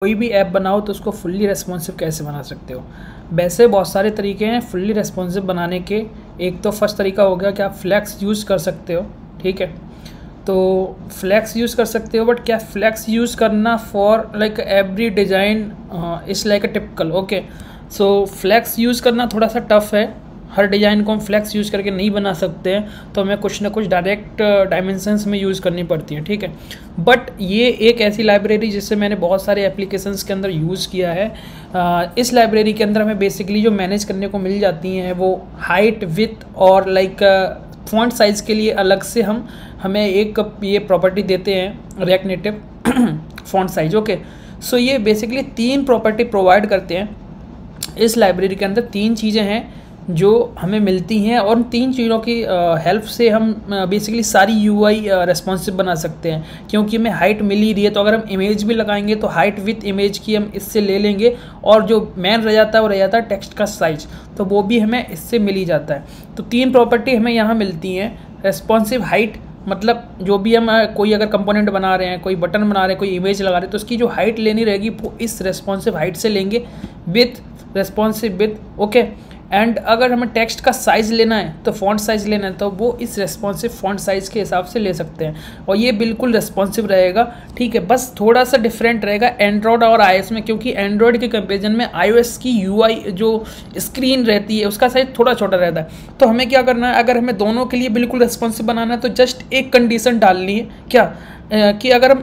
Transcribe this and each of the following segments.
कोई भी ऐप बनाओ तो उसको फुल्ली रेस्पॉन्सिव कैसे बना सकते हो। वैसे बहुत सारे तरीके हैं फुल्ली रेस्पॉन्सिव बनाने के। एक तो फर्स्ट तरीका हो गया कि आप फ्लैक्स यूज़ कर सकते हो, ठीक है। तो फ्लैक्स यूज़ कर सकते हो, बट क्या फ्लैक्स यूज़ करना for like every design is like a typical, okay. So flex use करना थोड़ा सा टफ है। हर डिज़ाइन को हम फ्लैक्स यूज़ करके नहीं बना सकते हैं, तो हमें कुछ ना कुछ डायरेक्ट डायमेंशंस में यूज़ करनी पड़ती है, ठीक है। बट ये एक ऐसी लाइब्रेरी जिससे मैंने बहुत सारे एप्लीकेशंस के अंदर यूज़ किया है। इस लाइब्रेरी के अंदर हमें बेसिकली जो मैनेज करने को मिल जाती हैं वो हाइट, विथ और लाइक फॉन्ट साइज़ के लिए अलग से हमें एक ये प्रॉपर्टी देते हैं, react native font size, okay. So ये बेसिकली 3 प्रॉपर्टी प्रोवाइड करते हैं। इस लाइब्रेरी के अंदर 3 चीज़ें हैं जो हमें मिलती हैं, और 3 चीज़ों की हेल्प से हम बेसिकली सारी यूआई रेस्पॉन्सिव बना सकते हैं। क्योंकि हमें हाइट मिल ही रही है, तो अगर हम इमेज भी लगाएंगे तो हाइट विथ इमेज की हम इससे ले लेंगे, और जो मेन रह जाता है वो रह जाता है टेक्स्ट का साइज, तो वो भी हमें इससे मिल ही जाता है। तो 3 प्रॉपर्टी हमें यहाँ मिलती हैं। रेस्पॉन्सिव हाइट, मतलब जो भी हम कोई अगर कंपोनेंट बना रहे हैं, कोई बटन बना रहे हैं, कोई इमेज लगा रहे हैं, तो उसकी जो हाइट लेनी रहेगी वो इस रेस्पॉन्सिव हाइट से लेंगे, with responsive with, okay. And अगर हमें टेक्स्ट का साइज़ लेना है, तो फॉन्ट साइज़ लेना है, तो वो इस रेस्पॉन्सिव फॉन्ट साइज़ के हिसाब से ले सकते हैं, और ये बिल्कुल रेस्पॉन्सिव रहेगा, ठीक है। बस थोड़ा सा डिफरेंट रहेगा एंड्रॉयड और iOS में, क्योंकि एंड्रॉयड के कंपेरिजन में iOS की UI जो स्क्रीन रहती है उसका साइज़ थोड़ा छोटा रहता है। तो हमें क्या करना है, अगर हमें दोनों के लिए बिल्कुल रेस्पॉन्सिव बनाना है, तो जस्ट एक कंडीशन डालनी है, क्या कि अगर हम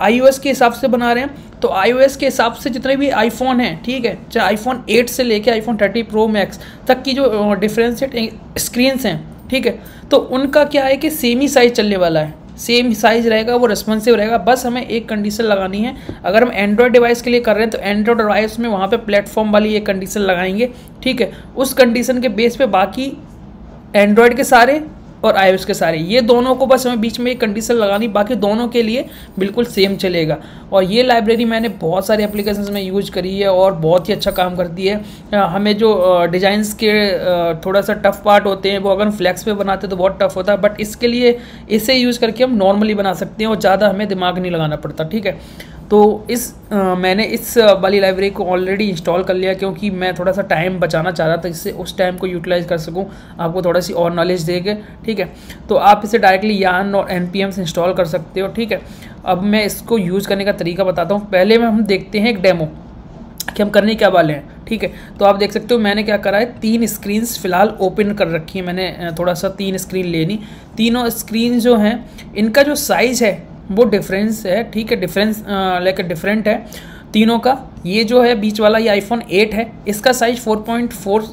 iOS के हिसाब से बना रहे हैं, तो iOS के हिसाब से जितने भी आईफोन हैं, ठीक है, चाहे आईफोन 8 से लेके आईफोन 30 प्रो मैक्स तक की जो डिफरेंशिएट स्क्रीन्स हैं, ठीक है, तो उनका क्या है कि सेम ही साइज़ चलने वाला है, सेम साइज़ रहेगा, वो रेस्पॉन्सिव रहेगा। बस हमें एक कंडीशन लगानी है। अगर हम एंड्रॉयड डिवाइस के लिए कर रहे हैं, तो एंड्रॉयड और iOS में वहाँ पे प्लेटफॉर्म वाली एक कंडीशन लगाएंगे, ठीक है। उस कंडीशन के बेस पे बाकी एंड्रॉयड के सारे और iOS के सारे, ये दोनों को बस हमें बीच में एक कंडीशन लगानी, बाकी दोनों के लिए बिल्कुल सेम चलेगा। और ये लाइब्रेरी मैंने बहुत सारे एप्लीकेशंस में यूज करी है और बहुत ही अच्छा काम करती है। हमें जो डिज़ाइंस के थोड़ा सा टफ पार्ट होते हैं, वो अगर हम फ्लैक्स पे बनाते हैं तो बहुत टफ होता है, बट इसके लिए इसे यूज़ करके हम नॉर्मली बना सकते हैं और ज़्यादा हमें दिमाग नहीं लगाना पड़ता, ठीक है। तो मैंने इस वाली लाइब्रेरी को ऑलरेडी इंस्टॉल कर लिया, क्योंकि मैं थोड़ा सा टाइम बचाना चाह रहा था, जिससे उस टाइम को यूटिलाइज़ कर सकूं, आपको थोड़ा सी और नॉलेज देके, ठीक है। तो आप इसे डायरेक्टली यार्न और npm से इंस्टॉल कर सकते हो, ठीक है। अब मैं इसको यूज़ करने का तरीका बताता हूँ। पहले में हम देखते हैं एक डेमो कि हम करने क्या वाले हैं, ठीक है। तो आप देख सकते हो मैंने क्या करा है, 3 स्क्रीन्स फ़िलहाल ओपन कर रखी है मैंने। थोड़ा सा 3 स्क्रीन लेनी, तीनों स्क्रीन जो हैं इनका जो साइज़ है वो डिफरेंस है, ठीक है, डिफरेंस लाइक डिफरेंट है तीनों का। ये जो है बीच वाला, ये आईफोन 8 है, इसका साइज़ 4.4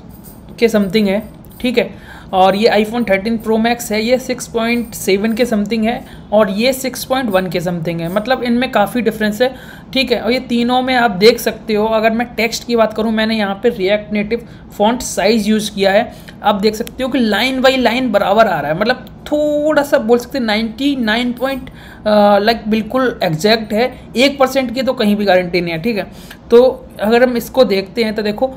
के समथिंग है, ठीक है। और ये आईफोन 13 प्रो मैक्स है, ये 6.7 के समथिंग है, और ये 6.1 के समथिंग है। मतलब इनमें काफ़ी डिफरेंस है, ठीक है। और ये तीनों में आप देख सकते हो, अगर मैं टेक्स्ट की बात करूँ, मैंने यहाँ पे react native font size use किया है। आप देख सकते हो कि लाइन बाई लाइन बराबर आ रहा है, मतलब थोड़ा सा बोल सकते हैं 99 पॉइंट लाइक बिल्कुल एग्जैक्ट है। 1% की तो कहीं भी गारंटी नहीं है, ठीक है। तो अगर हम इसको देखते हैं तो देखो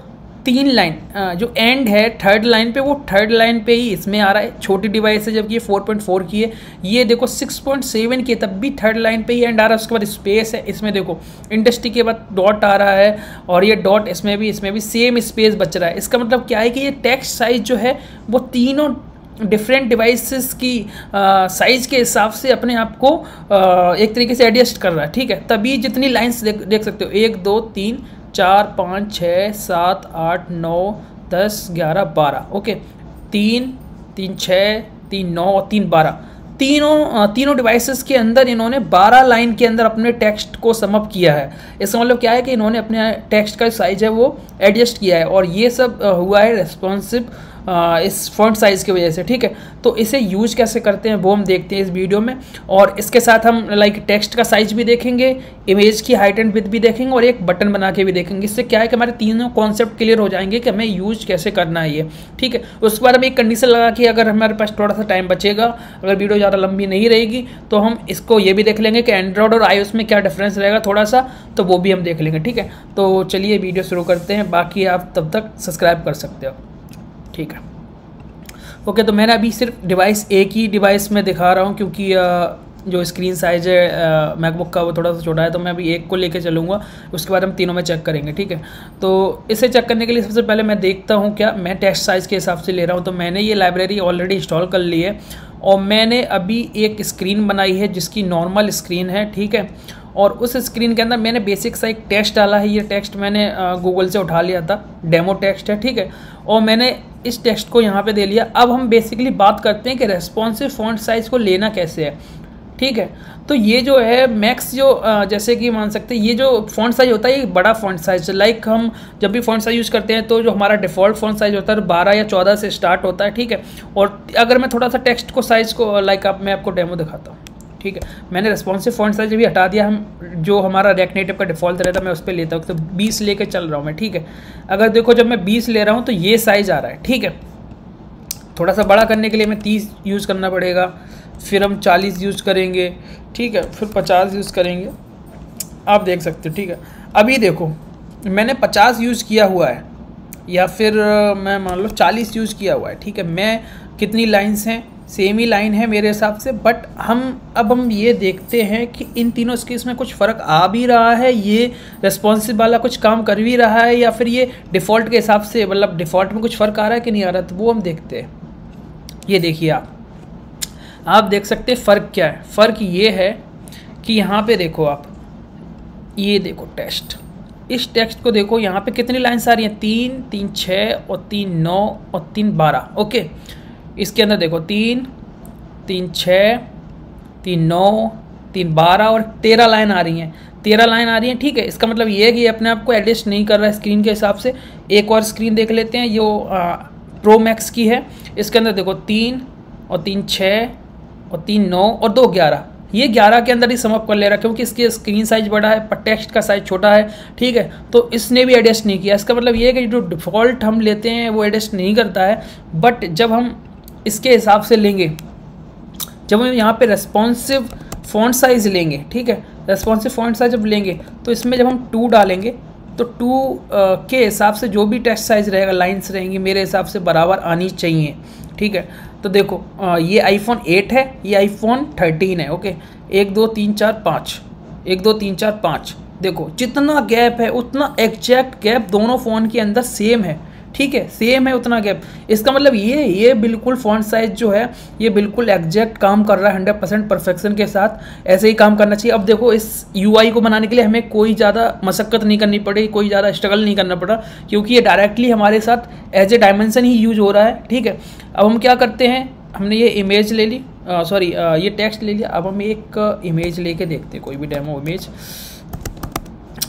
3 लाइन जो एंड है थर्ड लाइन पे, वो थर्ड लाइन पे ही इसमें आ रहा है। छोटी डिवाइस है, जबकि ये 4.4 की है। ये देखो 6.7 की, तब भी थर्ड लाइन पे ही एंड आ रहा है। उसके बाद स्पेस है, इसमें देखो इंडस्ट्री के बाद डॉट आ रहा है, और ये डॉट इसमें भी सेम स्पेस बच रहा है। इसका मतलब क्या है कि ये टेक्स्ट साइज जो है वो तीनों डिफरेंट डिवाइसेस की साइज़ के हिसाब से अपने आप को एक तरीके से एडजस्ट कर रहा है, ठीक है। तभी जितनी लाइन्स देख सकते हो, 1 2 3 4 5 6 7 8 9 10 11 12, ओके। 3 3 6 3 9 और 3 12, तीनों डिवाइसेस के अंदर इन्होंने 12 लाइन के अंदर अपने टेक्स्ट को समअप किया है। इसका मतलब क्या है कि इन्होंने अपने टेक्स्ट का साइज है वो एडजस्ट किया है, और ये सब हुआ है रेस्पॉन्सिव इस फॉन्ट साइज़ की वजह से, ठीक है। तो इसे यूज कैसे करते हैं वो हम देखते हैं इस वीडियो में, और इसके साथ हम लाइक टेक्स्ट का साइज भी देखेंगे, इमेज की हाइट एंड विड्थ भी देखेंगे, और एक बटन बना के भी देखेंगे। इससे क्या है कि हमारे तीनों कॉन्सेप्ट क्लियर हो जाएंगे कि हमें यूज कैसे करना है ये, ठीक है। उसके बाद हम एक कंडीशन लगा कि अगर हमारे पास थोड़ा सा टाइम बचेगा, अगर वीडियो ज़्यादा लंबी नहीं रहेगी, तो हम इसको ये भी देख लेंगे कि एंड्रॉयड और iOS में क्या डिफरेंस रहेगा थोड़ा सा, तो वो भी हम देख लेंगे, ठीक है। तो चलिए वीडियो शुरू करते हैं, बाकी आप तब तक सब्सक्राइब कर सकते हो, ठीक है। ओके, तो मैंने अभी सिर्फ डिवाइस एक ही डिवाइस में दिखा रहा हूँ, क्योंकि जो स्क्रीन साइज है मैकबुक का वो थोड़ा सा छोटा है, तो मैं अभी एक को लेके चलूँगा, उसके बाद हम तीनों में चेक करेंगे, ठीक है। तो इसे चेक करने के लिए सबसे पहले मैं देखता हूँ क्या मैं टेक्स्ट साइज़ के हिसाब से ले रहा हूँ। तो मैंने ये लाइब्रेरी ऑलरेडी इंस्टॉल कर ली है और मैंने अभी एक स्क्रीन बनाई है जिसकी नॉर्मल स्क्रीन है, ठीक है। और उस स्क्रीन के अंदर मैंने बेसिक सा एक टेक्स्ट डाला है। ये टेक्स्ट मैंने गूगल से उठा लिया था, डेमो टेक्स्ट है, ठीक है। और मैंने इस टेक्स्ट को यहाँ पे दे लिया। अब हम बेसिकली बात करते हैं कि रेस्पॉन्सिव फॉन्ट साइज़ को लेना कैसे है, ठीक है। तो ये जो है मैक्स जो जैसे कि मान सकते हैं ये जो फॉन्ट साइज होता है ये बड़ा फॉन्ट साइज, लाइक हम जब भी फॉन्ट साइज यूज़ करते हैं तो जो हमारा डिफ़ॉल्ट फॉन्ट साइज होता है 12 या 14 से स्टार्ट होता है, ठीक है। और अगर मैं थोड़ा सा टेक्स्ट को साइज़ को मैं आपको डेमो दिखाता हूँ, ठीक है। मैंने रेस्पॉन्सिव फॉन्ट साइज भी हटा दिया, हम जो हमारा रिएक्ट नेटिव का डिफ़ॉल्ट रहता है मैं उस पर लेता हूँ, तो 20 लेके चल रहा हूँ मैं, ठीक है। अगर देखो जब मैं 20 ले रहा हूँ तो ये साइज़ आ रहा है, ठीक है। थोड़ा सा बड़ा करने के लिए मैं 30 यूज़ करना पड़ेगा, फिर हम 40 यूज़ करेंगे, ठीक है, फिर 50 यूज़ करेंगे, आप देख सकते हो, ठीक है। अभी देखो मैंने 50 यूज़ किया हुआ है या फिर मैं मान लो 40 यूज़ किया हुआ है, ठीक है। मैं कितनी लाइन्स हैं, सेम ही लाइन है मेरे हिसाब से, बट हम ये देखते हैं कि इन तीनों स्किल्स में कुछ फ़र्क आ भी रहा है, ये रेस्पॉन्सिव वाला कुछ काम कर भी रहा है या फिर ये डिफ़ॉल्ट के हिसाब से मतलब डिफ़ॉल्ट में कुछ फ़र्क आ रहा है कि नहीं आ रहा, तो वो हम देखते हैं। ये देखिए आप देख सकते हैं फ़र्क क्या है। फ़र्क ये है कि यहाँ पे देखो आप, ये देखो टेक्स्ट, इस टेक्स्ट को देखो यहाँ पे कितनी लाइन्स आ रही हैं, 3, 3, 6 और 3, 9 और 3, 12, ओके। इसके अंदर देखो 3, 3, 6, 3, 9, 3, 12 और 13 लाइन आ रही हैं, 13 लाइन आ रही हैं, ठीक है। इसका मतलब ये है कि ये अपने आप को एडजस्ट नहीं कर रहा है स्क्रीन के हिसाब से। एक और स्क्रीन देख लेते हैं, जो प्रो मैक्स की है। इसके अंदर देखो 3 और 3, 6 और 3, 9 और 2, 11, ये 11 के अंदर ही सम अप कर ले रहा है क्योंकि इसकी स्क्रीन साइज बड़ा है पर टेक्स्ट का साइज छोटा है, ठीक है। तो इसने भी एडजस्ट नहीं किया। इसका मतलब ये है कि जो डिफ़ॉल्ट हम लेते हैं वो एडजस्ट नहीं करता है, बट जब हम इसके हिसाब से लेंगे, जब हम यहाँ पे रेस्पॉन्सिव फॉन्ट साइज़ लेंगे, ठीक है, रेस्पॉन्सिव फॉन्ट साइज जब लेंगे तो इसमें जब हम 2 डालेंगे तो 2 के हिसाब से जो भी टेक्स्ट साइज़ रहेगा, लाइन्स रहेंगी, मेरे हिसाब से बराबर आनी चाहिए, ठीक है। तो देखो ये आईफोन 8 है, ये आईफोन 13 है, ओके। 1 2 3 4 5, 1 2 3 4 5, देखो जितना गैप है उतना एग्जैक्ट गैप दोनों फ़ोन के अंदर सेम है, ठीक है, सेम है उतना गैप। इसका मतलब ये बिल्कुल फॉन्ट साइज जो है ये बिल्कुल एग्जैक्ट काम कर रहा है 100% परफेक्शन के साथ, ऐसे ही काम करना चाहिए। अब देखो इस यूआई को बनाने के लिए हमें कोई ज़्यादा मशक्क़त नहीं करनी पड़ी, कोई ज़्यादा स्ट्रगल नहीं करना पड़ा, क्योंकि ये डायरेक्टली हमारे साथ एज ए डायमेंशन ही यूज हो रहा है, ठीक है। अब हम क्या करते हैं, हमने ये इमेज ले ली, ये टेक्स्ट ले लिया। अब हम एक इमेज लेके देखते हैं, कोई भी डेमो इमेज,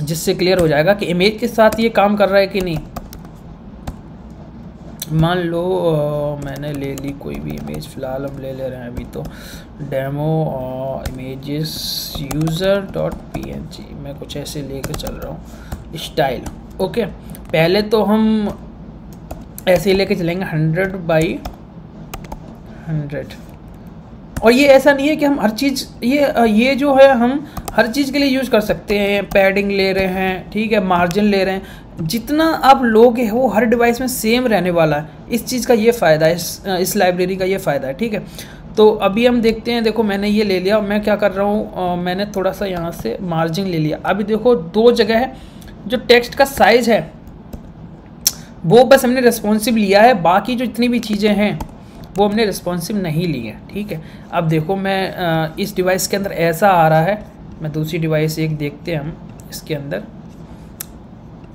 जिससे क्लियर हो जाएगा कि इमेज के साथ ये काम कर रहा है कि नहीं। मान लो मैंने ले ली कोई भी इमेज, फ़िलहाल हम ले रहे हैं अभी तो डेमो इमेजेस user.png, मैं कुछ ऐसे लेके चल रहा हूँ स्टाइल, ओके। पहले तो हम ऐसे ही लेके चलेंगे 100 बाई 100। और ये ऐसा नहीं है कि हम हर चीज़ ये जो है हम हर चीज़ के लिए यूज़ कर सकते हैं। पैडिंग ले रहे हैं, ठीक है, मार्जिन ले रहे हैं, जितना आप लोगे वो हर डिवाइस में सेम रहने वाला है। इस चीज़ का ये फ़ायदा है, इस लाइब्रेरी का ये फ़ायदा है, ठीक है। तो अभी हम देखते हैं, देखो मैंने ये ले लिया, मैं क्या कर रहा हूँ, मैंने थोड़ा सा यहाँ से मार्जिन ले लिया। अभी देखो 2 जगह है जो टेक्स्ट का साइज़ है वो बस हमने रेस्पॉन्सिव लिया है, बाकी जो इतनी भी चीज़ें हैं वो हमने रिस्पॉन्सिव नहीं ली है, ठीक है। अब देखो मैं इस डिवाइस के अंदर ऐसा आ रहा है, मैं दूसरी डिवाइस एक देखते हैं हम इसके अंदर,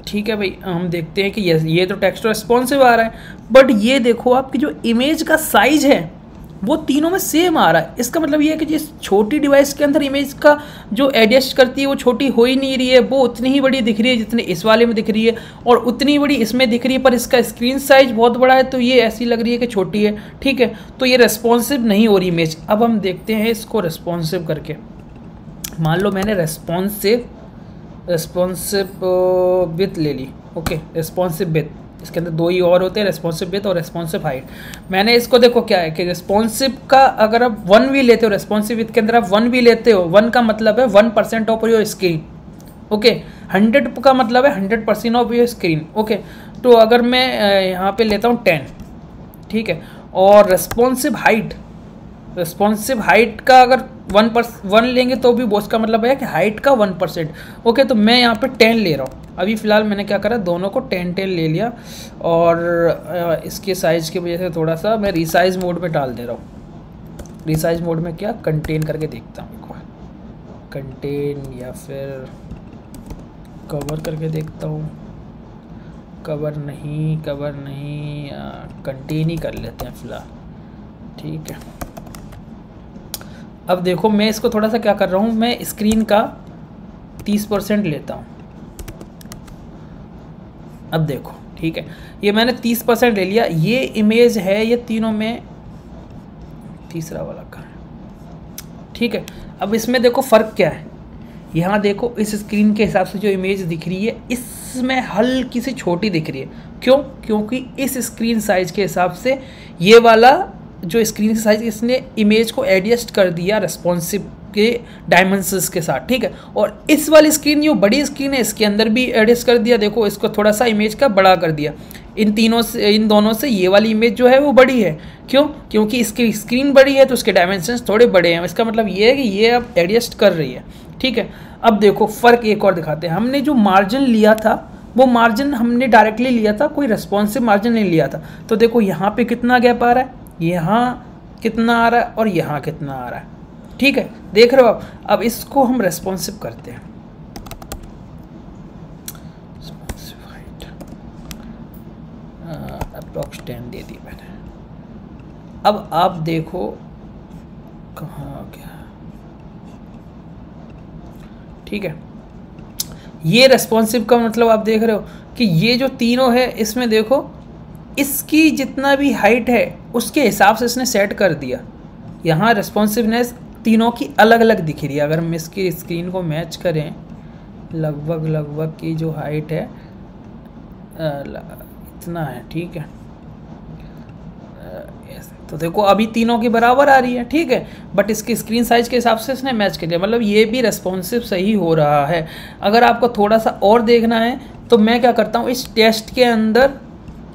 ठीक है भाई। हम देखते हैं कि ये तो टेक्स्ट रिस्पॉन्सिव आ रहा है, बट ये देखो आपकी जो इमेज का साइज़ है वो तीनों में सेम आ रहा है। इसका मतलब ये है कि जिस छोटी डिवाइस के अंदर इमेज का जो एडजस्ट करती है वो छोटी हो ही नहीं रही है, वो उतनी ही बड़ी दिख रही है जितनी इस वाले में दिख रही है, और उतनी बड़ी इसमें दिख रही है, पर इसका स्क्रीन साइज बहुत बड़ा है तो ये ऐसी लग रही है कि छोटी है, ठीक है। तो ये रेस्पॉन्सिव नहीं हो रही इमेज। अब हम देखते हैं इसको रेस्पॉन्सिव करके। मान लो मैंने रेस्पॉन्सिव विथ ले ली, ओके, रेस्पॉन्सिव विथ, इसके अंदर 2 ही और होते हैं, रेस्पॉन्सिव विथ और रेस्पॉन्सिव हाइट। मैंने इसको देखो क्या है कि रेस्पॉन्सिव का अगर आप 1 भी लेते हो, रेस्पॉन्सिव विथ के अंदर आप 1 भी लेते हो, 1 का मतलब है 1% ऑफ योर स्क्रीन, ओके। 100 का मतलब है 100% ऑफ योर स्क्रीन, ओके। तो अगर मैं यहाँ पे लेता हूँ 10, ठीक है। और रेस्पॉन्सिव हाइट का अगर 1 लेंगे तो भी वो उसका मतलब है कि हाइट का 1%। ओके, तो मैं यहाँ पे 10 ले रहा हूँ। अभी फ़िलहाल मैंने क्या करा, दोनों को 10 ले लिया और इसके साइज़ की वजह से थोड़ा सा मैं रिसाइज मोड में डाल दे रहा हूँ। रिसाइज मोड में क्या, कंटेन करके देखता हूँ एक बार, कंटेन या फिर कवर करके देखता हूँ। कवर नहीं, कंटेन ही कर लेते हैं फ़िलहाल, ठीक है। अब देखो मैं इसको थोड़ा सा क्या कर रहा हूँ, मैं स्क्रीन का 30% लेता हूँ। अब देखो, ठीक है, ये मैंने 30% ले लिया। ये इमेज है, ये तीनों में तीसरा वाला का है, ठीक है। अब इसमें देखो फ़र्क क्या है, यहाँ देखो इस स्क्रीन के हिसाब से जो इमेज दिख रही है इसमें हल्की सी छोटी दिख रही है। क्यों? क्योंकि इस स्क्रीन साइज़ के हिसाब से ये वाला जो स्क्रीन साइज इसने इमेज को एडजस्ट कर दिया रेस्पॉन्सिव के डायमेंशंस के साथ, ठीक है। और इस वाली स्क्रीन जो बड़ी स्क्रीन है इसके अंदर भी एडजस्ट कर दिया, देखो इसको थोड़ा सा इमेज का बड़ा कर दिया। इन दोनों से ये वाली इमेज जो है वो बड़ी है। क्यों? क्योंकि इसकी स्क्रीन बड़ी है तो उसके डायमेंशंस थोड़े बड़े हैं। इसका मतलब ये है कि ये अब एडजस्ट कर रही है, ठीक है। अब देखो फ़र्क एक और दिखाते हैं। हमने जो मार्जिन लिया था वो मार्जिन हमने डायरेक्टली लिया था, कोई रेस्पॉन्सिव मार्जिन नहीं लिया था। तो देखो यहाँ पे कितना गैप आ रहा है, यहाँ कितना आ रहा है और यहाँ कितना आ रहा है, ठीक है, देख रहे हो आप। अब इसको हम रेस्पॉन्सिव करते हैं। अप्रॉक्स 10 दे दी मैंने। अब आप देखो कहाँ गया, ठीक है। ये रेस्पॉन्सिव का मतलब आप देख रहे हो कि ये जो तीनों है इसमें देखो इसकी जितना भी हाइट है उसके हिसाब से इसने सेट कर दिया। यहाँ रेस्पॉन्सिवनेस तीनों की अलग अलग दिख रही है। अगर हम इसकी स्क्रीन को मैच करें, लगभग की जो हाइट है इतना है, ठीक है। तो देखो अभी तीनों के बराबर आ रही है, ठीक है, बट इसकी स्क्रीन साइज के हिसाब से इसने मैच कर दिया, मतलब ये भी रेस्पॉन्सिव सही हो रहा है। अगर आपको थोड़ा सा और देखना है तो मैं क्या करता हूँ, इस टेस्ट के अंदर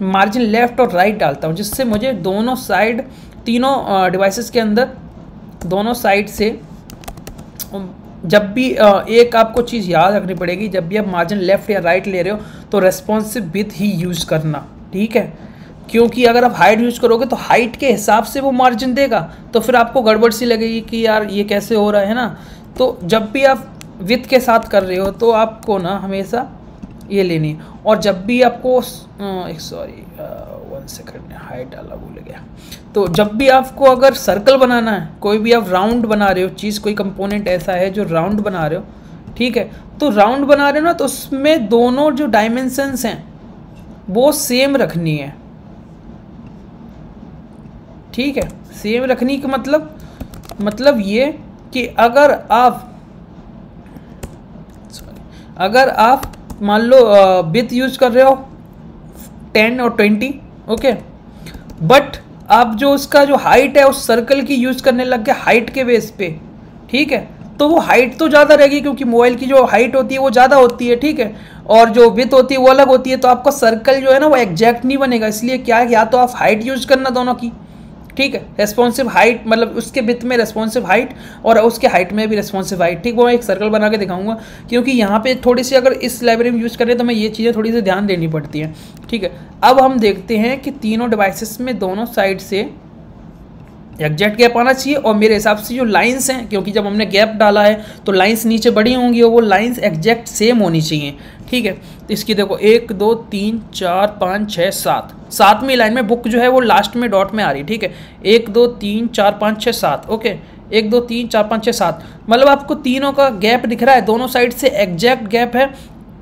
मार्जिन लेफ़्ट और राइट डालता हूँ, जिससे मुझे दोनों साइड, तीनों डिवाइसेस के अंदर दोनों साइड से जब भी एक आपको चीज़ याद रखनी पड़ेगी, जब भी आप मार्जिन लेफ़्ट या राइट ले रहे हो तो रेस्पॉन्सिव विथ ही यूज़ करना, ठीक है। क्योंकि अगर आप हाइट यूज़ करोगे तो हाइट के हिसाब से वो मार्जिन देगा, तो फिर आपको गड़बड़ सी लगेगी कि यार ये कैसे हो रहा है ना। तो जब भी आप विथ के साथ कर रहे हो तो आपको ना हमेशा ये लेनी है। और जब भी आपको 1 सेकंड हाइट डाला भूल गया। तो जब भी आपको अगर सर्कल बनाना है, कोई भी आप राउंड बना रहे हो चीज़, कोई कंपोनेंट ऐसा है जो राउंड बना रहे हो, ठीक है, तो राउंड बना रहे हो ना, तो उसमें दोनों जो डायमेंशंस हैं वो सेम रखनी है, ठीक है। सेम रखनी का मतलब ये कि अगर आप मान लो विथ यूज कर रहे हो 10 और 20, ओके, बट आप जो उसका जो हाइट है उस सर्कल की यूज करने लग गए हाइट के बेस पे, ठीक है, तो वो हाइट तो ज़्यादा रहेगी क्योंकि मोबाइल की जो हाइट होती है वो ज़्यादा होती है, ठीक है, और जो विथ होती है वो अलग होती है। तो आपका सर्कल जो है ना वो एग्जैक्ट नहीं बनेगा। इसलिए क्या है, या तो आप हाइट यूज करना दोनों की, ठीक है, रेस्पॉन्सिव हाइट मतलब उसके विथ में रेस्पॉन्सिव हाइट और उसके हाइट में भी रेस्पॉन्सिव हाइट, ठीक। वो मैं एक सर्कल बना के दिखाऊंगा क्योंकि यहाँ पे थोड़ी सी अगर इस लाइब्रेरी में यूज़ करें तो मैं ये चीज़ें थोड़ी सी ध्यान देनी पड़ती हैं, ठीक है। अब हम देखते हैं कि तीनों डिवाइसेस में दोनों साइड से एग्जैक्ट गैप आना चाहिए। और मेरे हिसाब से जो लाइंस हैं, क्योंकि जब हमने गैप डाला है तो लाइंस नीचे बड़ी होंगी और वो लाइंस एग्जैक्ट सेम होनी चाहिए, ठीक है। तो इसकी देखो 1 2 3 4 5 6 7, सातवीं लाइन में बुक जो है वो लास्ट में डॉट में आ रही है, ठीक है। 1 2 3 4 5 6 7, ओके, 1 2 3 4 5 6 7, मतलब आपको तीनों का गैप दिख रहा है, दोनों साइड से एग्जैक्ट गैप है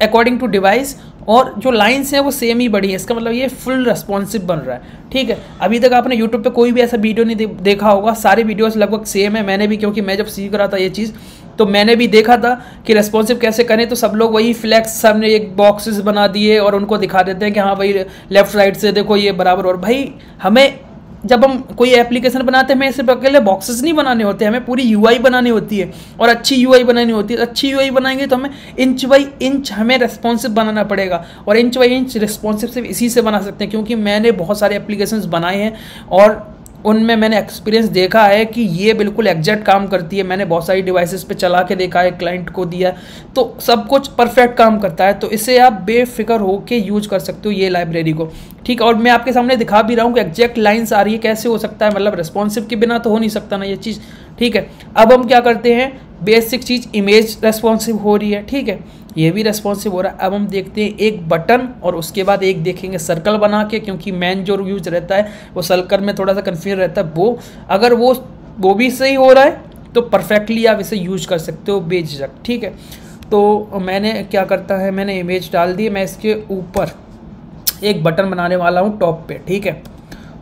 अकॉर्डिंग टू डिवाइस, और जो लाइंस हैं वो सेम ही बड़ी है। इसका मतलब ये फुल रेस्पॉन्सिव बन रहा है, ठीक है। अभी तक आपने यूट्यूब पे कोई भी ऐसा वीडियो नहीं देखा होगा, सारी वीडियोस लगभग सेम है। मैंने भी, क्योंकि मैं जब सीख रहा था ये चीज़ तो मैंने भी देखा था कि रेस्पॉन्सिव कैसे करें, तो सब लोग वही फ्लैक्स सामने एक बॉक्सेस बना दिए और उनको दिखा देते हैं कि हाँ भाई लेफ्ट राइट से देखो ये बराबर। और भाई हमें जब हम कोई एप्लीकेशन बनाते हैं हमें सिर्फ अकेले बॉक्सेस नहीं बनाने होते, हमें पूरी यूआई बनानी होती है और अच्छी यूआई बनानी होती है। अच्छी यूआई बनाएंगे तो हमें इंच बाई इंच हमें रेस्पॉन्सिव बनाना पड़ेगा, और इंच बाई इंच रेस्पॉन्सिव सिर्फ इसी से बना सकते हैं, क्योंकि मैंने बहुत सारे एप्लीकेशंस बनाए हैं और उनमें मैंने एक्सपीरियंस देखा है कि ये बिल्कुल एग्जैक्ट काम करती है। मैंने बहुत सारी डिवाइसेस पे चला के देखा है, क्लाइंट को दिया, तो सब कुछ परफेक्ट काम करता है। तो इसे आप बेफिक्र होके यूज कर सकते हो ये लाइब्रेरी को, ठीक है। और मैं आपके सामने दिखा भी रहा हूँ कि एग्जैक्ट लाइन्स आ रही है, कैसे हो सकता है, मतलब रेस्पॉन्सिव के बिना तो हो नहीं सकता ना ये चीज़, ठीक है। अब हम क्या करते हैं, बेसिक चीज़, इमेज रेस्पॉन्सिव हो रही है, ठीक है, ये भी रेस्पॉन्सिव हो रहा है। अब हम देखते हैं एक बटन और उसके बाद एक देखेंगे सर्कल बना के, क्योंकि मैन जो यूज रहता है वो सर्कल में थोड़ा सा कन्फ्यूज रहता है। वो अगर वो भी सही हो रहा है तो परफेक्टली आप इसे यूज कर सकते हो बेझिझक, ठीक है। तो मैंने क्या करता है, मैंने इमेज डाल दी, मैं इसके ऊपर एक बटन बनाने वाला हूँ टॉप पे, ठीक है।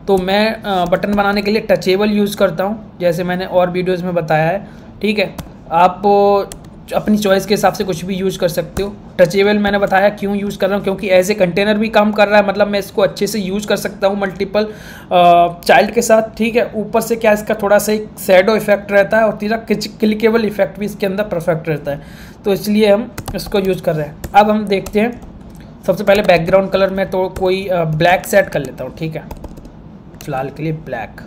तो मैं बटन बनाने के लिए टचेबल यूज़ करता हूँ, जैसे मैंने और वीडियोज़ में बताया है, ठीक है। आप अपनी चॉइस के हिसाब से कुछ भी यूज़ कर सकते हो। टचेबल मैंने बताया क्यों यूज़ कर रहा हूँ, क्योंकि एज ए कंटेनर भी काम कर रहा है, मतलब मैं इसको अच्छे से यूज़ कर सकता हूँ मल्टीपल चाइल्ड के साथ, ठीक है। ऊपर से क्या इसका थोड़ा सा एक शैडो इफेक्ट रहता है और तीसरा क्लिकेबल इफेक्ट भी इसके अंदर परफेक्ट रहता है, तो इसलिए हम इसको यूज़ कर रहे हैं। अब हम देखते हैं, सबसे पहले बैकग्राउंड कलर में तो कोई ब्लैक सेट कर लेता हूँ, ठीक है, फिलहाल के लिए ब्लैक,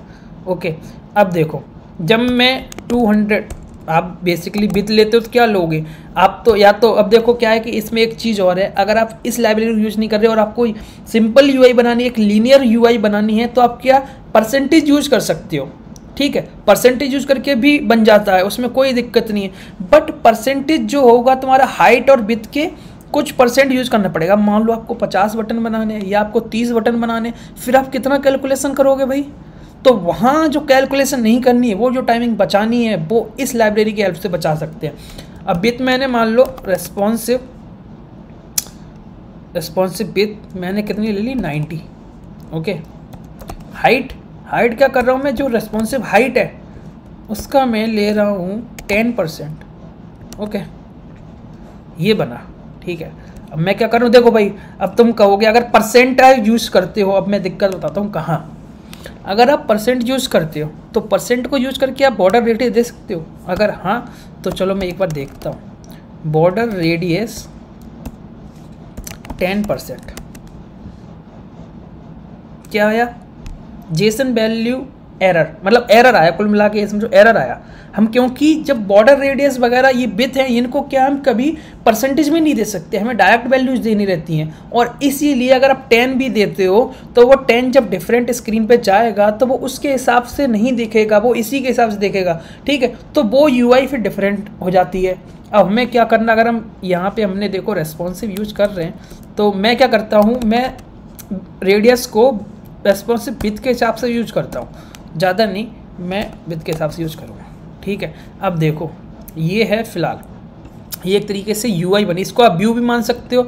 ओके। अब देखो, जब मैं 200 आप बेसिकली विथ लेते हो तो क्या लोगे आप, तो या तो अब देखो क्या है कि इसमें एक चीज़ और है, अगर आप इस लाइब्रेरी को यूज़ नहीं कर रहे और आपको सिंपल यूआई बनानी है, एक लीनियर यूआई बनानी है, तो आप क्या परसेंटेज यूज कर सकते हो, ठीक है। परसेंटेज यूज करके भी बन जाता है, उसमें कोई दिक्कत नहीं है। बट परसेंटेज जो होगा तुम्हारा हाइट और विथ के कुछ परसेंट यूज करना पड़ेगा। मान लो आपको 50 बटन बनाने हैं या आपको 30 बटन बनाने, फिर आप कितना कैलकुलेशन करोगे भाई, तो वहाँ जो कैलकुलेशन नहीं करनी है, वो जो टाइमिंग बचानी है, वो इस लाइब्रेरी की हेल्प से बचा सकते हैं। अब विथ मैंने मान लो रेस्पॉन्सिव विथ मैंने कितनी ले ली, 90, ओके। हाइट क्या कर रहा हूँ मैं, जो रेस्पॉन्सिव हाइट है उसका मैं ले रहा हूँ 10%, ओके, ये बना, ठीक है। अब मैं क्या करूँ, देखो भाई, अब तुम कहोगे अगर परसेंटाइज यूज करते हो, अब मैं दिक्कत बताता हूँ कहाँ। अगर आप परसेंट यूज करते हो तो परसेंट को यूज करके आप बॉर्डर रेडियस दे सकते हो, अगर हाँ तो चलो मैं एक बार देखता हूँ। बॉर्डर रेडियस 10%, क्या आया, जेसन वैल्यू एरर, मतलब एरर आया, कुल मिला के समझो एरर आया। हम क्योंकि जब बॉर्डर रेडियस वगैरह ये विथ है, इनको क्या हम कभी परसेंटेज में नहीं दे सकते, हमें डायरेक्ट वैल्यूज देनी रहती हैं, और इसीलिए अगर आप 10 भी देते हो तो वो 10 जब डिफरेंट स्क्रीन पे जाएगा तो वो उसके हिसाब से नहीं दिखेगा, वो इसी के हिसाब से देखेगा, ठीक है। तो वो यूआई फिर डिफरेंट हो जाती है। अब हमें क्या करना, अगर हम यहाँ पे हमने देखो रेस्पॉन्सिव यूज कर रहे हैं, तो मैं क्या करता हूँ, मैं रेडियस को रेस्पॉन्सिव विथ के हिसाब से यूज करता हूँ, ज़्यादा नहीं, मैं विथ के हिसाब से यूज करूँगा, ठीक है। अब देखो ये है फिलहाल, ये एक तरीके से यूआई बनी, इसको आप व्यू भी मान सकते हो,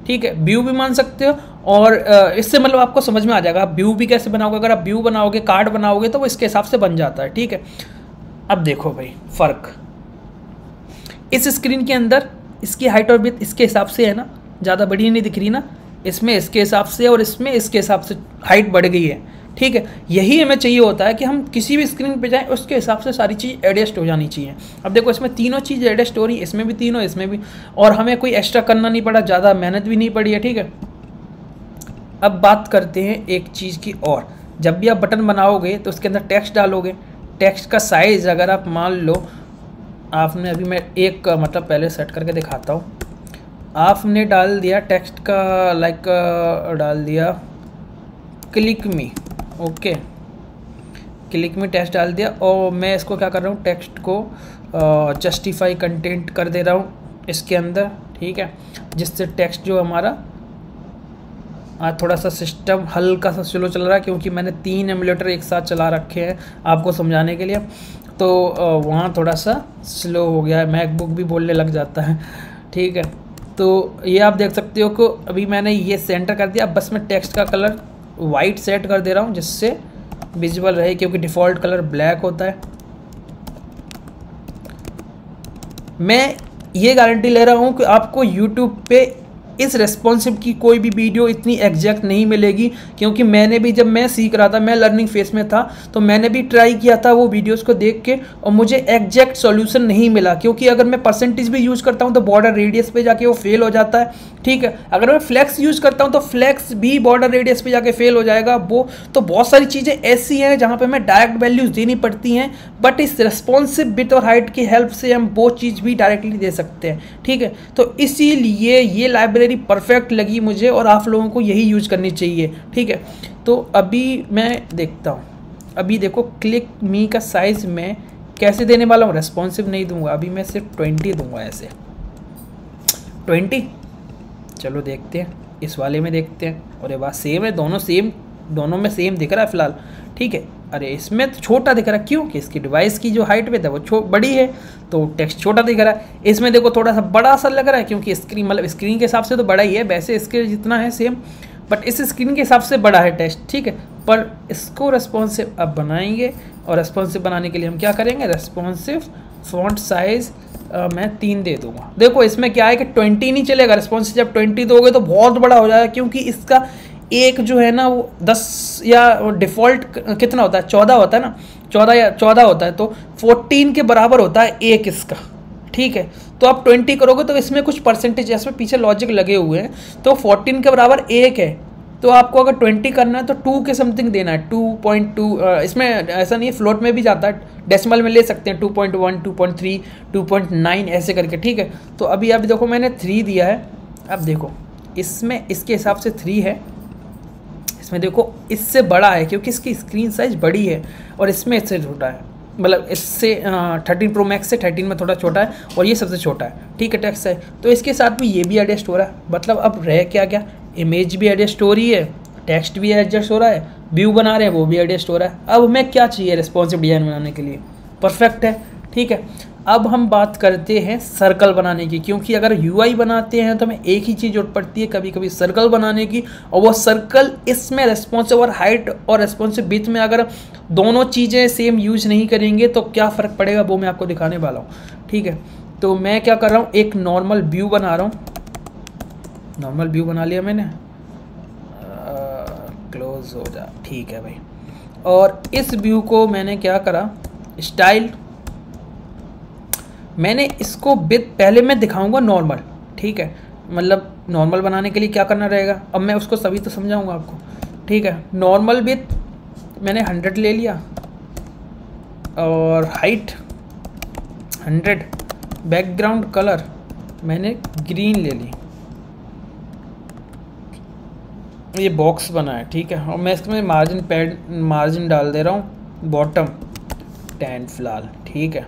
ठीक है, व्यू भी मान सकते हो, और इससे मतलब आपको समझ में आ जाएगा आप व्यू भी कैसे बनाओगे। अगर आप व्यू बनाओगे, कार्ड बनाओगे, तो वो इसके हिसाब से बन जाता है, ठीक है। अब देखो भाई फ़र्क, इस स्क्रीन के अंदर इसकी हाइट और विड्थ इसके हिसाब से है ना, ज़्यादा बड़ी नहीं दिख रही ना, इसमें इसके हिसाब से और इसमें इसके हिसाब से हाइट बढ़ गई है, ठीक है। यही हमें चाहिए होता है कि हम किसी भी स्क्रीन पे जाएं उसके हिसाब से सारी चीज़ एडजस्ट हो जानी चाहिए। अब देखो इसमें तीनों चीज़ एडजस्ट हो रही है, इसमें भी तीनों, इसमें भी, और हमें कोई एक्स्ट्रा करना नहीं पड़ा, ज़्यादा मेहनत भी नहीं पड़ी है, ठीक है। अब बात करते हैं एक चीज़ की और, जब भी आप बटन बनाओगे तो उसके अंदर टेक्स्ट डालोगे, टेक्स्ट का साइज़ अगर आप मान लो आपने, अभी मैं एक मतलब पहले सेट करके दिखाता हूँ, आपने डाल दिया टेक्स्ट का लाइक डाल दिया क्लिक मी, ओके, क्लिक में टेक्स्ट डाल दिया, और मैं इसको क्या कर रहा हूँ, टेक्स्ट को जस्टिफाई कंटेंट कर दे रहा हूँ इसके अंदर, ठीक है, जिससे टेक्स्ट जो हमारा थोड़ा सा सिस्टम हल्का सा स्लो चल रहा है, क्योंकि मैंने 3 एमुलेटर एक साथ चला रखे हैं आपको समझाने के लिए, तो वहाँ थोड़ा सा स्लो हो गया है, मैकबुक भी बोलने लग जाता है, ठीक है। तो ये आप देख सकते हो कि अभी मैंने ये सेंटर कर दिया, बस मैं टेक्स्ट का कलर वाइट सेट कर दे रहा हूँ जिससे विजिबल रहे, क्योंकि डिफ़ॉल्ट कलर ब्लैक होता है। मैं ये गारंटी ले रहा हूँ कि आपको YouTube पे इस रेस्पॉन्सिव की कोई भी वीडियो इतनी एग्जैक्ट नहीं मिलेगी, क्योंकि मैंने भी जब मैं सीख रहा था, मैं लर्निंग फेज में था, तो मैंने भी ट्राई किया था वो वीडियोस को देख के, और मुझे एग्जैक्ट सॉल्यूशन नहीं मिला। क्योंकि अगर मैं परसेंटेज भी यूज़ करता हूँ तो बॉर्डर रेडियस पे जाके वो फेल हो जाता है, ठीक है। अगर मैं फ्लैक्स यूज़ करता हूँ तो फ्लैक्स भी बॉर्डर रेडियस पे जाके फेल हो जाएगा। वो तो बहुत सारी चीज़ें ऐसी हैं जहाँ पे मैं डायरेक्ट वैल्यूज़ देनी पड़ती हैं, बट इस रेस्पॉन्सिव बिट और हाइट की हेल्प से हम वो चीज़ भी डायरेक्टली दे सकते हैं, ठीक है। तो इसीलिए ये लाइब्रेरी परफेक्ट लगी मुझे, और आप लोगों को यही यूज़ करनी चाहिए, ठीक है। तो अभी मैं देखता हूँ, अभी देखो क्लिक मी का साइज़ मैं कैसे देने वाला हूँ। रेस्पॉन्सिव नहीं दूंगा, अभी मैं सिर्फ 20 दूंगा, ऐसे 20। चलो देखते हैं, इस वाले में देखते हैं। अरे वाह, सेम है, दोनों में सेम दिख रहा है फिलहाल, ठीक है। अरे इसमें तो छोटा दिख रहा है, क्यों कि इसकी डिवाइस की जो हाइट पे था वो बड़ी है, तो टेक्स्ट छोटा दिख रहा है। इसमें देखो थोड़ा सा बड़ा सा लग रहा है, क्योंकि स्क्रीन मतलब स्क्रीन के हिसाब से तो बड़ा ही है, वैसे इसके जितना है सेम, बट इस स्क्रीन के हिसाब से बड़ा है टेक्स्ट, ठीक है। पर इसको रेस्पॉन्सिव अब बनाएंगे, और रेस्पॉन्सिव बनाने के लिए हम क्या करेंगे, रेस्पॉन्सिव फॉन्ट साइज़ मैं 3 दे दूंगा। देखो इसमें क्या है कि 20 नहीं चलेगा, रेस्पॉन्सिव जब 20 दोगे तो बहुत बड़ा हो जाएगा, क्योंकि इसका एक जो है ना वो 10 या डिफ़ॉल्ट कितना होता है, 14 होता है ना, 14 होता है, तो 14 के बराबर होता है एक इसका, ठीक है। तो आप 20 करोगे तो इसमें कुछ परसेंटेज, इसमें पीछे लॉजिक लगे हुए हैं, तो 14 के बराबर एक है, तो आपको अगर 20 करना है तो 2 के समथिंग देना है, 2.2। इसमें ऐसा नहीं है, फ्लोट में भी जाता है, डेसिमल में ले सकते हैं, 2.1, 2.3, 2.9 ऐसे करके, ठीक है। तो अभी देखो मैंने 3 दिया है। अब देखो इसमें इसके हिसाब से 3 है, इसमें देखो इससे बड़ा है क्योंकि इसकी स्क्रीन साइज बड़ी है, और इसमें इससे छोटा है, मतलब इससे 13 प्रो मैक्स से 13 में थोड़ा छोटा है, और ये सबसे छोटा है, ठीक है, टेक्स्ट है। तो इसके साथ भी ये भी एडजस्ट हो रहा है, मतलब अब रह क्या गया, इमेज भी एडजस्ट हो रही है, टेक्स्ट भी एडजस्ट हो रहा है, व्यू बना रहे हैं वो भी एडजस्ट हो रहा है। अब हमें क्या चाहिए रेस्पॉन्सिव डिज़ाइन बनाने के लिए, परफेक्ट है, ठीक है। अब हम बात करते हैं सर्कल बनाने की, क्योंकि अगर यूआई बनाते हैं तो हमें एक ही चीज़ जरूरत पड़ती है कभी कभी सर्कल बनाने की, और वो सर्कल इसमें रेस्पॉन्सिव और हाइट और रेस्पॉन्सिव विड्थ में अगर दोनों चीज़ें सेम यूज नहीं करेंगे तो क्या फ़र्क पड़ेगा, वो मैं आपको दिखाने वाला हूँ, ठीक है। तो मैं क्या कर रहा हूँ, एक नॉर्मल व्यू बना रहा हूँ, नॉर्मल व्यू बना लिया मैंने, क्लोज हो जा, ठीक है भाई। और इस व्यू को मैंने क्या करा, स्टाइल, मैंने इसको विथ पहले मैं दिखाऊंगा नॉर्मल, ठीक है, मतलब नॉर्मल बनाने के लिए क्या करना रहेगा, अब मैं उसको सभी तो समझाऊंगा आपको, ठीक है। नॉर्मल विथ मैंने 100 ले लिया, और हाइट 100, बैकग्राउंड कलर मैंने ग्रीन ले ली, ये बॉक्स बना है, ठीक है। और मैं इसमें मार्जिन डाल दे रहा हूँ बॉटम 10 फिलहाल, ठीक है।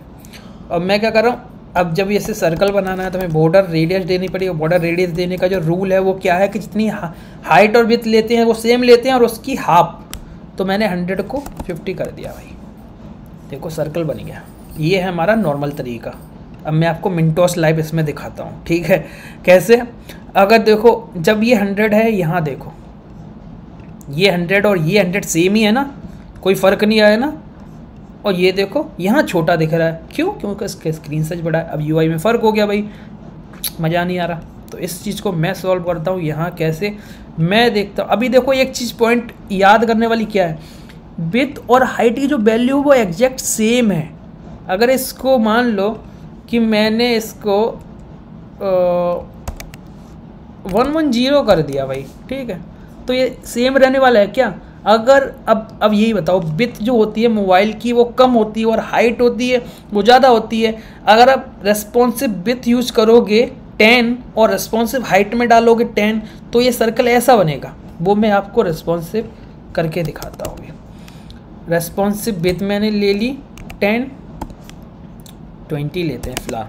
और मैं क्या कर रहा हूँ, अब जब ऐसे सर्कल बनाना है तो हमें बॉर्डर रेडियस देनी पड़ेगी। बॉर्डर रेडियस देने का जो रूल है वो क्या है कि जितनी हाइट और विड्थ लेते हैं वो सेम लेते हैं, और उसकी हाफ, तो मैंने 100 को 50 कर दिया भाई, देखो सर्कल बन गया। ये है हमारा नॉर्मल तरीका। अब मैं आपको मिनटोस लाइव इसमें दिखाता हूँ, ठीक है, कैसे। अगर देखो जब ये 100 है, यहाँ देखो ये 100 और ये 100 सेम ही है ना, कोई फ़र्क नहीं आया ना। और ये देखो यहाँ छोटा दिख रहा है, क्यों, क्योंकि इसका स्क्रीन साइज बड़ा है। अब यूआई में फ़र्क हो गया भाई, मज़ा नहीं आ रहा। तो इस चीज़ को मैं सॉल्व करता हूँ यहाँ कैसे, मैं देखता हूँ। अभी देखो एक चीज़ पॉइंट याद करने वाली क्या है, विड्थ और हाइट की जो वैल्यू वो एग्जैक्ट सेम है। अगर इसको मान लो कि मैंने इसको 110 कर दिया भाई, ठीक है, तो ये सेम रहने वाला है क्या। अगर अब यही बताओ, विड्थ जो होती है मोबाइल की वो कम होती है और हाइट होती है वो ज़्यादा होती है। अगर आप रेस्पॉन्सिव विड्थ यूज़ करोगे 10 और रेस्पॉन्सिव हाइट में डालोगे 10, तो ये सर्कल ऐसा बनेगा। वो मैं आपको रेस्पॉन्सिव करके दिखाता हूँ। रेस्पॉन्सिव विड्थ मैंने ले ली 10, 20 लेते हैं फिलहाल,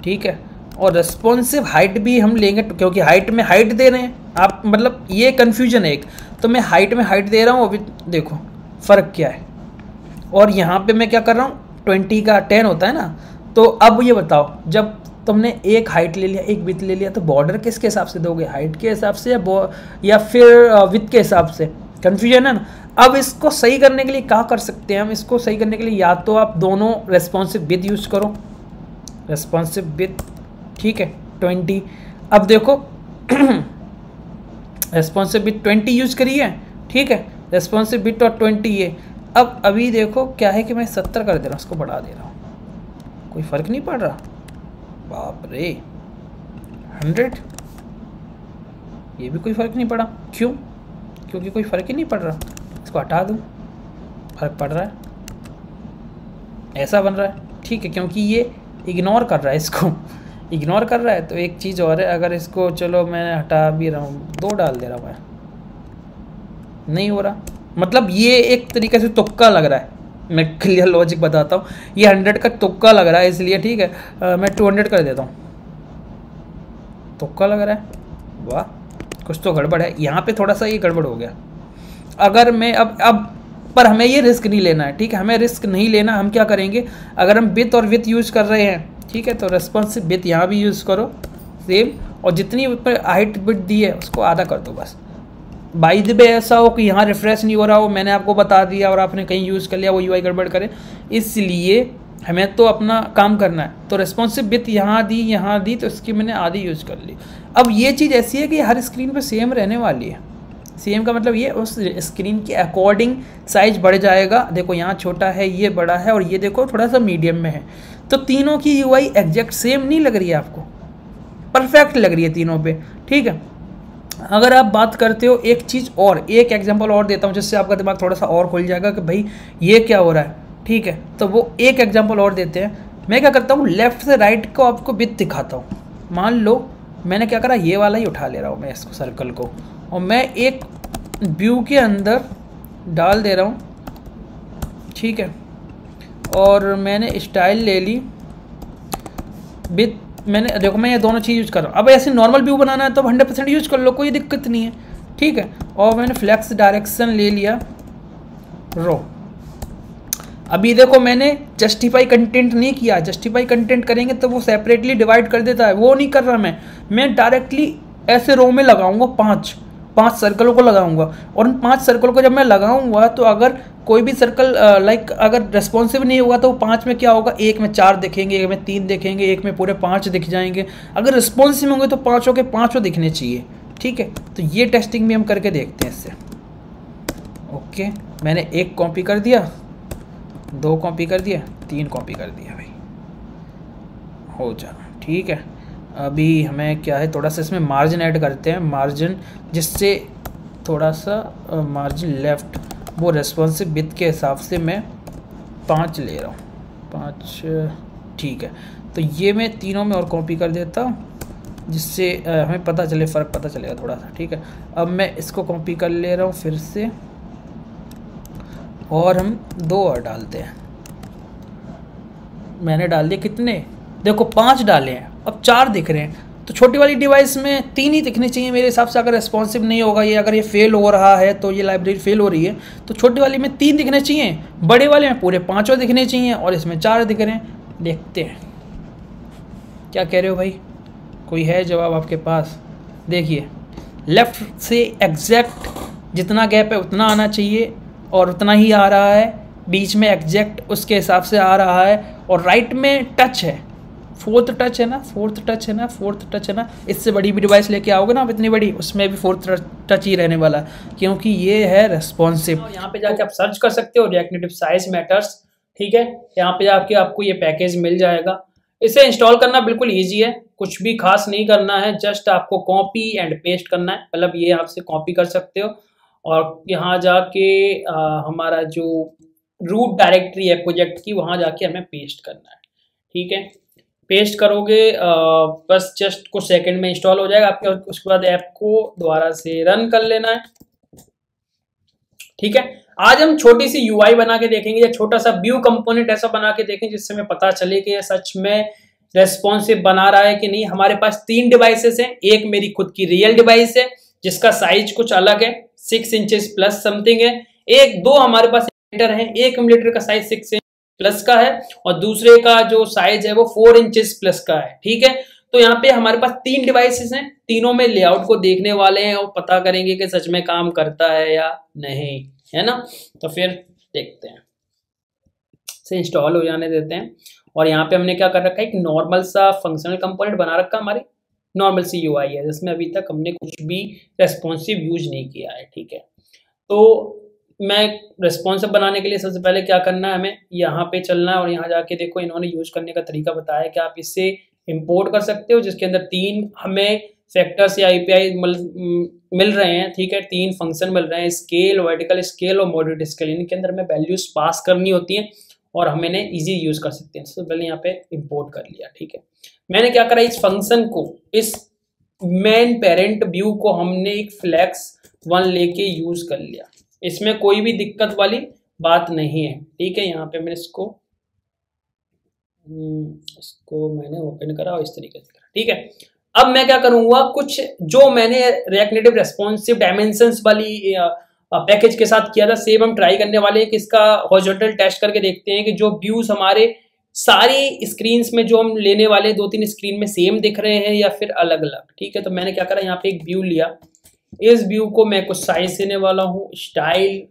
ठीक है। और रेस्पॉन्सिव हाइट भी हम लेंगे क्योंकि हाइट में हाइट दे रहे हैं आप, मतलब ये कन्फ्यूजन है एक, तो मैं हाइट में हाइट दे रहा हूँ। अभी देखो फ़र्क क्या है। और यहाँ पे मैं क्या कर रहा हूँ, 20 का 10 होता है ना। तो अब ये बताओ, जब तुमने एक हाइट ले लिया एक विड्थ ले लिया, तो बॉर्डर किसके हिसाब से दोगे, हाइट के हिसाब से या फिर विड्थ के हिसाब से। कन्फ्यूजन है ना। अब इसको सही करने के लिए क्या कर सकते हैं हम, इसको सही करने के लिए या तो आप दोनों रेस्पॉन्सिव विड्थ यूज़ करो, रेस्पॉन्सिव विड्थ, ठीक है, 20। अब देखो रेस्पॉन्सिव बिट 20 यूज करी है, ठीक है, रेस्पॉन्सिव बिट और 20 ये। अब अभी देखो क्या है कि मैं 70 कर दे रहा हूँ, उसको बढ़ा दे रहा हूँ, कोई फ़र्क नहीं पड़ रहा। बाप रे 100, ये भी कोई फ़र्क नहीं पड़ा। क्यों? क्योंकि कोई फ़र्क ही नहीं पड़ रहा। इसको हटा दूँ, फ़र्क पड़ रहा है, ऐसा बन रहा है, ठीक है, क्योंकि ये इग्नोर कर रहा है, इसको इग्नोर कर रहा है। तो एक चीज़ और है, अगर इसको चलो मैं हटा भी रहा हूँ, 2 डाल दे रहा हूँ मैं, नहीं हो रहा। मतलब ये एक तरीके से तुक्का लग रहा है, मैं क्लियर लॉजिक बताता हूँ, ये 100 का तुक्का लग रहा है, इसलिए ठीक है मैं 200 कर देता हूँ। तुक्का लग रहा है, वाह कुछ तो गड़बड़ है यहाँ पे, थोड़ा सा ये गड़बड़ हो गया। अगर मैं अब पर हमें ये रिस्क नहीं लेना है, ठीक है, हमें रिस्क नहीं लेना। हम क्या करेंगे, अगर हम बिट और विथ यूज़ कर रहे हैं, ठीक है, तो रेस्पॉन्सिव बिट यहाँ भी यूज़ करो सेम, और जितनी ऊपर हाइट बिट दी है उसको आधा कर दो बस। बाई द वे ऐसा हो कि यहाँ रिफ्रेश नहीं हो रहा हो, मैंने आपको बता दिया और आपने कहीं यूज़ कर लिया, वो यूआई गड़बड़ करे, इसलिए हमें तो अपना काम करना है। तो रेस्पॉन्सिव बिट यहाँ दी तो इसकी मैंने आधी यूज़ कर ली। अब ये चीज़ ऐसी है कि हर स्क्रीन पे सेम रहने वाली है। सेम का मतलब ये उस स्क्रीन के अकॉर्डिंग साइज बढ़ जाएगा। देखो यहाँ छोटा है, ये बड़ा है, और ये देखो थोड़ा सा मीडियम में है। तो तीनों की यूआई एग्जैक्ट सेम नहीं लग रही है आपको, परफेक्ट लग रही है तीनों पे, ठीक है। अगर आप बात करते हो, एक चीज़ और, एक एग्जांपल और देता हूँ जिससे आपका दिमाग थोड़ा सा और खुल जाएगा कि भाई ये क्या हो रहा है, ठीक है। तो वो एक एग्जांपल और देते हैं। मैं क्या करता हूँ, लेफ्ट से राइट को आपको बिट दिखाता हूँ। मान लो मैंने क्या करा, ये वाला ही उठा ले रहा हूँ मैं इसको, सर्कल को, और मैं एक व्यू के अंदर डाल दे रहा हूँ, ठीक है, और मैंने स्टाइल ले ली बिट, मैंने देखो मैं ये दोनों चीज़ यूज़ कर रहा हूँ। अब ऐसे नॉर्मल व्यू बनाना है तो 100% यूज़ कर लो, कोई दिक्कत नहीं है, ठीक है। और मैंने फ्लैक्स डायरेक्शन ले लिया रो। अभी देखो मैंने जस्टिफाई कंटेंट नहीं किया, जस्टिफाई कंटेंट करेंगे तो वो सेपरेटली डिवाइड कर देता है, वो नहीं कर रहा मैं डायरेक्टली ऐसे रो में लगाऊंगा, पाँच सर्कलों को लगाऊंगा। और उन 5 सर्कलों को जब मैं लगाऊंगा तो अगर कोई भी सर्कल लाइक अगर रेस्पॉन्सिव नहीं होगा तो 5 में क्या होगा, एक में 4 दिखेंगे, एक में 3 दिखेंगे, एक में पूरे 5 दिख जाएंगे। अगर रिस्पॉन्सिव होंगे तो 5 के 5 दिखने चाहिए, ठीक है। तो ये टेस्टिंग भी हम करके देखते हैं इससे। ओके, मैंने 1 कॉपी कर दिया, 2 कॉपी कर दिया, 3 कॉपी कर दिया भाई, हो जा, ठीक है। अभी हमें क्या है, थोड़ा सा इसमें मार्जिन ऐड करते हैं, मार्जिन, जिससे थोड़ा सा मार्जिन लेफ़्ट, वो रेस्पॉन्सिव बिट के हिसाब से मैं 5 ले रहा हूँ, 5, ठीक है। तो ये मैं तीनों में और कॉपी कर देता हूँ, जिससे हमें पता चले, फ़र्क पता चलेगा थोड़ा सा, ठीक है। अब मैं इसको कॉपी कर ले रहा हूँ फिर से, और हम 2 और डालते हैं। मैंने डाल दिए कितने, देखो 5 डाले हैं, अब 4 दिख रहे हैं। तो छोटी वाली डिवाइस में 3 ही दिखने चाहिए मेरे हिसाब से। अगर रेस्पॉन्सिव नहीं होगा ये, अगर ये फेल हो रहा है तो ये लाइब्रेरी फेल हो रही है, तो छोटी वाली में 3 दिखने चाहिए, बड़े वाले में पूरे 5 दिखने चाहिए, और इसमें 4 दिख रहे हैं। देखते हैं क्या कह रहे हो भाई, कोई है जवाब आपके पास? देखिए लेफ़्ट से एग्जैक्ट जितना गैप है उतना आना चाहिए, और उतना ही आ रहा है। बीच में एग्जैक्ट उसके हिसाब से आ रहा है, और राइट में टच है, फोर्थ टच है ना, इससे बड़ी भी डिवाइस लेके आओगे ना आप, इतनी बड़ी, उसमें भी 4th टच ही रहने वाला, क्योंकि ये है रेस्पॉन्सिव। यहाँ पे जाके आप सर्च कर सकते हो रिएक्ट नेटिव साइज मैटर्स, ठीक है। यहाँ पे जाके आपको ये पैकेज मिल जाएगा। इसे इंस्टॉल करना बिल्कुल ईजी है, कुछ भी खास नहीं करना है, जस्ट आपको कॉपी एंड पेस्ट करना है। मतलब ये आपसे कॉपी कर सकते हो, और यहाँ जाके हमारा जो रूट डायरेक्टरी है प्रोजेक्ट की, वहाँ जाके हमें पेस्ट करना है, ठीक है। पेस्ट करोगे बस जस्ट कुछ सेकंड में इंस्टॉल हो जाएगा आपके। उसके बाद ऐप को दोबारा से रन कर लेना है, ठीक है। आज हम छोटी सी यूआई बना के देखेंगे, या छोटा सा व्यू कंपोनेंट ऐसा बना के देखेंगे जिससे हमें पता चले कि ये सच में रेस्पॉन्सिव बना रहा है कि नहीं। हमारे पास 3 डिवाइसेस हैं, एक मेरी खुद की रियल डिवाइस है जिसका साइज कुछ अलग है, 6 इंचेस प्लस समथिंग है। 2 हमारे पास एमुलेटर है, एक एमुलेटर का साइज 6 इंच प्लस का है, और दूसरे का जो साइज है वो 4 इंचेस प्लस का है, ठीक है। तो यहाँ पे हमारे पास 3 डिवाइसेस हैं, तीनों में लेआउट को देखने वाले हैं और पता करेंगे कि सच में काम करता है या नहीं, है ना। तो फिर देखते हैं, से इंस्टॉल हो जाने देते हैं। और यहाँ पे हमने क्या कर रखा है, एक नॉर्मल सा फंक्शनल कंपोनेंट बना रखा हमारी, नॉर्मल सी यूआई है जिसमें अभी तक हमने कुछ भी रेस्पॉन्सिव यूज नहीं किया है, ठीक है। तो मैं रेस्पॉन्सिव बनाने के लिए सबसे पहले क्या करना है, हमें यहाँ पे चलना है और यहाँ जाके देखो इन्होंने यूज करने का तरीका बताया कि आप इससे इंपोर्ट कर सकते हो, जिसके अंदर 3 हमें फैक्टर्स या एपीआई मिल रहे हैं, ठीक है। 3 फंक्शन मिल रहे हैं, स्केल, वर्टिकल स्केल और मॉडरेट स्केल। इनके अंदर हमें वैल्यूज पास करनी होती हैं और हम इन्हें इजी यूज कर सकते हैं। सबसे पहले यहाँ पे इंपोर्ट कर लिया, ठीक है। मैंने क्या करा, इस फंक्शन को, इस मेन पेरेंट व्यू को हमने एक फ्लेक्स 1 लेके यूज कर लिया। इसमें कोई भी दिक्कत वाली बात नहीं है, ठीक है। यहाँ पे मैं इसको मैंने ओपन करा और इस तरीके से करा, ठीक है। अब मैं क्या करूंगा, कुछ जो मैंने रिएक्ट नेटिव रेस्पॉन्सिव डायमेंशंस वाली पैकेज के साथ किया था, सेम हम ट्राई करने वाले हैं कि इसका हॉरिजॉन्टल टेस्ट करके देखते हैं कि जो व्यूज हमारे सारी स्क्रीन्स में जो हम लेने वाले 2-3 स्क्रीन में सेम दिख रहे हैं या फिर अलग अलग, ठीक है। तो मैंने क्या करा, यहाँ पे एक व्यू लिया, इस व्यू को मैं कुछ साइज देने वाला हूँ, स्टाइल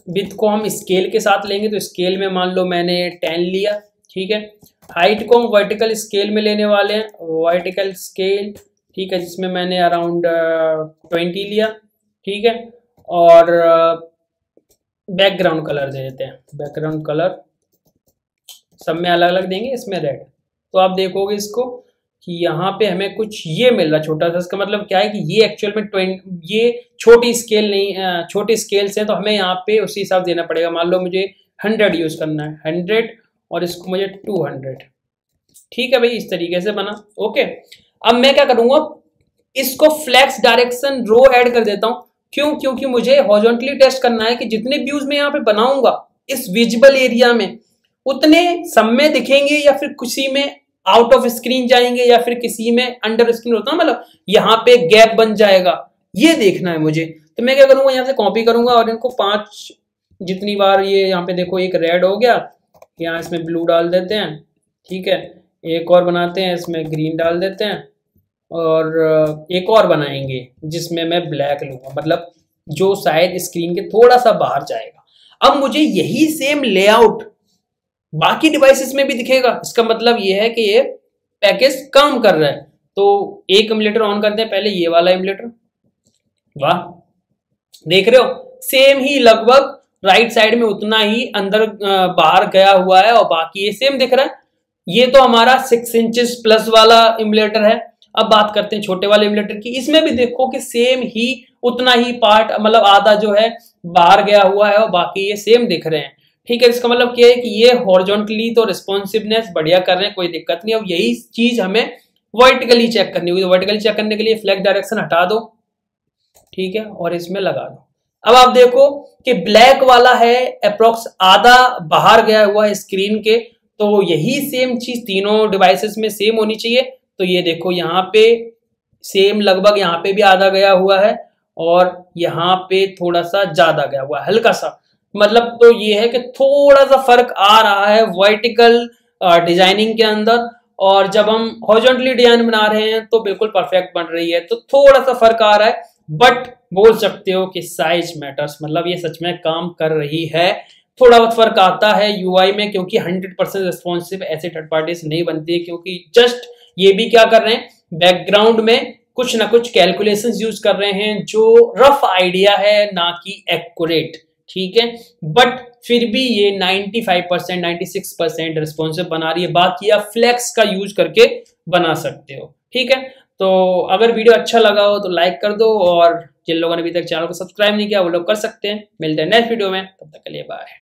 विथ को हम स्केल के साथ लेंगे, तो स्केल में मान लो मैंने 10 लिया, ठीक है। हाइट को हम वर्टिकल स्केल में लेने वाले हैं, वर्टिकल स्केल, ठीक है, जिसमें मैंने अराउंड 20 लिया, ठीक है। और बैकग्राउंड कलर दे देते हैं, बैकग्राउंड कलर सब में अलग अलग देंगे, इसमें रेड। तो आप देखोगे इसको कि यहाँ पे हमें कुछ ये मिल रहा छोटा सा, इसका मतलब क्या है कि ये एक्चुअल में ये छोटी स्केल नहीं, छोटी स्केल्स हैं, तो हमें यहाँ पे उसी हिसाब देना पड़ेगा। मान लो मुझे 100 यूज करना है, 100 और इसको मुझे 200, ठीक है भाई, इस तरीके से बना, ओके। अब मैं क्या करूंगा, इसको फ्लेक्स डायरेक्शन रो ऐड कर देता हूं, क्यों, क्योंकि मुझे हॉरिजॉन्टली टेस्ट करना है कि जितने व्यूज मैं यहाँ पे बनाऊंगा इस विजिबल एरिया में, उतने सब में दिखेंगे या फिर किसी में आउट ऑफ स्क्रीन जाएंगे या फिर किसी में अंडर स्क्रीन होता है, मतलब यहाँ पे गैप बन जाएगा, ये देखना है मुझे। तो मैं क्या करूंगा, यहाँ से कॉपी करूंगा और इनको 5 जितनी बार, ये यहाँ पे देखो एक रेड हो गया, यहाँ इसमें ब्लू डाल देते हैं, ठीक है। एक और बनाते हैं, इसमें ग्रीन डाल देते हैं और एक और बनाएंगे जिसमें मैं ब्लैक लूंगा, मतलब जो शायद स्क्रीन के थोड़ा सा बाहर जाएगा। अब मुझे यही सेम लेआउट बाकी डिवाइसेस में भी दिखेगा, इसका मतलब ये है कि ये पैकेज काम कर रहा है। तो एक एमुलेटर ऑन करते हैं, पहले ये वाला एमुलेटर, वाह, देख रहे हो सेम ही लगभग राइट साइड में उतना ही अंदर बाहर गया हुआ है और बाकी ये सेम दिख रहा है। ये तो हमारा 6 इंचेस प्लस वाला एमुलेटर है। अब बात करते हैं छोटे वाले एमुलेटर की, इसमें भी देखो कि सेम ही उतना ही पार्ट, मतलब आधा जो है बाहर गया हुआ है और बाकी ये सेम दिख रहे हैं, ठीक है। इसका मतलब क्या है कि ये हॉरिजॉन्टली तो रिस्पॉन्सिवनेस बढ़िया कर रहे हैं, कोई दिक्कत नहीं। अब यही चीज हमें वर्टिकली चेक करनी होगी, तो वर्टिकली चेक करने के लिए फ्लैग डायरेक्शन हटा दो, ठीक है, और इसमें लगा दो। अब आप देखो कि ब्लैक वाला है अप्रोक्स आधा बाहर गया हुआ है स्क्रीन के, तो यही सेम चीज तीनों डिवाइसेस में सेम होनी चाहिए। तो ये देखो यहाँ पे सेम लगभग, यहाँ पे भी आधा गया हुआ है और यहाँ पे थोड़ा सा ज्यादा गया हुआ है, हल्का सा, मतलब तो ये है कि थोड़ा सा फर्क आ रहा है वर्टिकल डिजाइनिंग के अंदर, और जब हम हॉरिजॉन्टली डिजाइन बना रहे हैं तो बिल्कुल परफेक्ट बन रही है। तो थोड़ा सा फर्क आ रहा है, बट बोल सकते हो कि साइज मैटर्स, मतलब ये सच में काम कर रही है। थोड़ा बहुत फर्क आता है यूआई में, क्योंकि 100% रिस्पॉन्सिव ऐसे थर्ड पार्टीज नहीं बनती है, क्योंकि जस्ट ये भी क्या कर रहे हैं, बैकग्राउंड में कुछ ना कुछ कैलकुलेशंस यूज कर रहे हैं जो रफ आइडिया है, ना कि एक्यूरेट, ठीक है। बट फिर भी ये 95% 96% रिस्पॉन्सिव बना रही है। बाकी आप फ्लेक्स का यूज करके बना सकते हो, ठीक है। तो अगर वीडियो अच्छा लगा हो तो लाइक कर दो, और जिन लोगों ने अभी तक चैनल को सब्सक्राइब नहीं किया वो लोग कर सकते हैं। मिलते हैं नेक्स्ट वीडियो में, तब तक के लिए बाय।